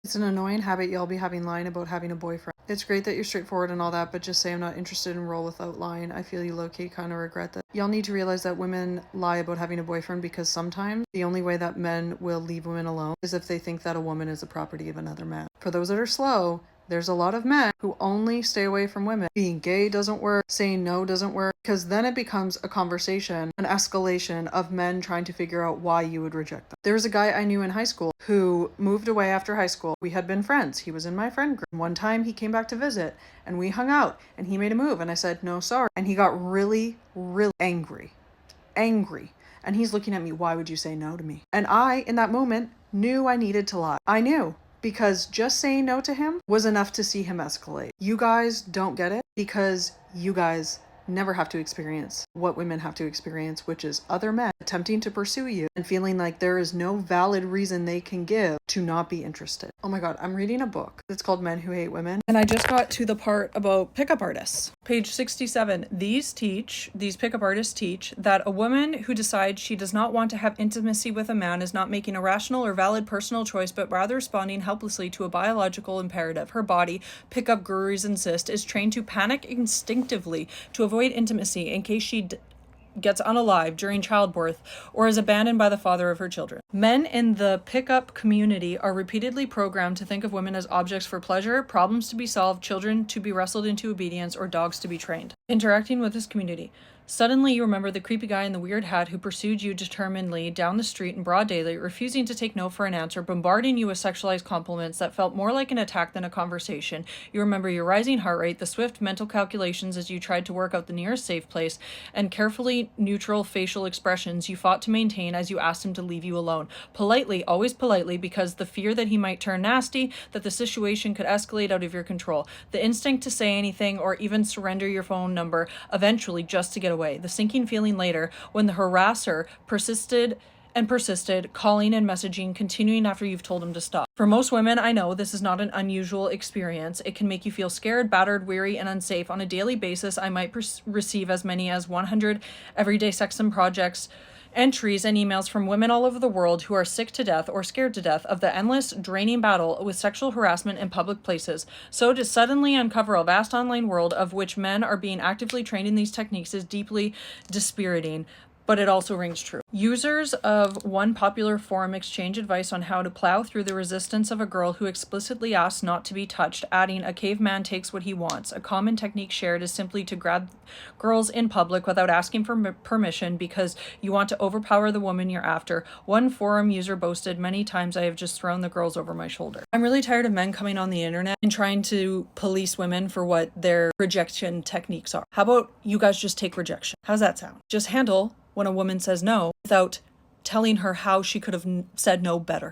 It's an annoying habit y'all be having lying about having a boyfriend. It's great that you're straightforward and all that, but just say I'm not interested and roll without lying. I feel you low-key kind of regret that. Y'all need to realize that women lie about having a boyfriend because sometimes the only way that men will leave women alone is if they think that a woman is the property of another man. For those that are slow, there's a lot of men who only stay away from women. Being gay doesn't work, saying no doesn't work, because then it becomes a conversation, an escalation of men trying to figure out why you would reject them. There was a guy I knew in high school who moved away after high school. We had been friends. He was in my friend group. One time he came back to visit and we hung out and he made a move and I said, no, sorry. And he got really, really angry. And he's looking at me, why would you say no to me? And I, in that moment, knew I needed to lie. I knew. Because just saying no to him was enough to see him escalate. You guys don't get it because you guys never have to experience what women have to experience, which is other men attempting to pursue you and feeling like there is no valid reason they can give to not be interested. Oh my God, I'm reading a book. It's called Men Who Hate Women. And I just got to the part about pickup artists. Page 67. These pickup artists teach that a woman who decides she does not want to have intimacy with a man is not making a rational or valid personal choice, but rather responding helplessly to a biological imperative. Her body, pickup gurus insist, is trained to panic instinctively to avoid intimacy in case she gets unalived during childbirth or is abandoned by the father of her children. Men in the pickup community are repeatedly programmed to think of women as objects for pleasure, problems to be solved, children to be wrestled into obedience, or dogs to be trained. Interacting with this community. Suddenly you remember the creepy guy in the weird hat who pursued you determinedly down the street in broad daylight, refusing to take no for an answer, bombarding you with sexualized compliments that felt more like an attack than a conversation. You remember your rising heart rate, the swift mental calculations as you tried to work out the nearest safe place, and carefully neutral facial expressions you fought to maintain as you asked him to leave you alone. Politely, always politely, because the fear that he might turn nasty, that the situation could escalate out of your control. The instinct to say anything or even surrender your phone number, eventually just to get away. The sinking feeling later when the harasser persisted, calling and messaging, continuing after you've told him to stop. For most women, I know this is not an unusual experience. It can make you feel scared, battered, weary, and unsafe. On a daily basis, I might receive as many as 100 everyday sex and projects entries and emails from women all over the world who are sick to death or scared to death of the endless, draining battle with sexual harassment in public places. So to suddenly uncover a vast online world of which men are being actively trained in these techniques is deeply dispiriting, but it also rings true. Users of one popular forum exchange advice on how to plow through the resistance of a girl who explicitly asks not to be touched, adding, a caveman takes what he wants. A common technique shared is simply to grab girls in public without asking for permission because you want to overpower the woman you're after. One forum user boasted, many times I have just thrown the girls over my shoulder. I'm really tired of men coming on the internet and trying to police women for what their rejection techniques are. How about you guys just take rejection? How's that sound? Just handle when a woman says no without telling her how she could have said no better.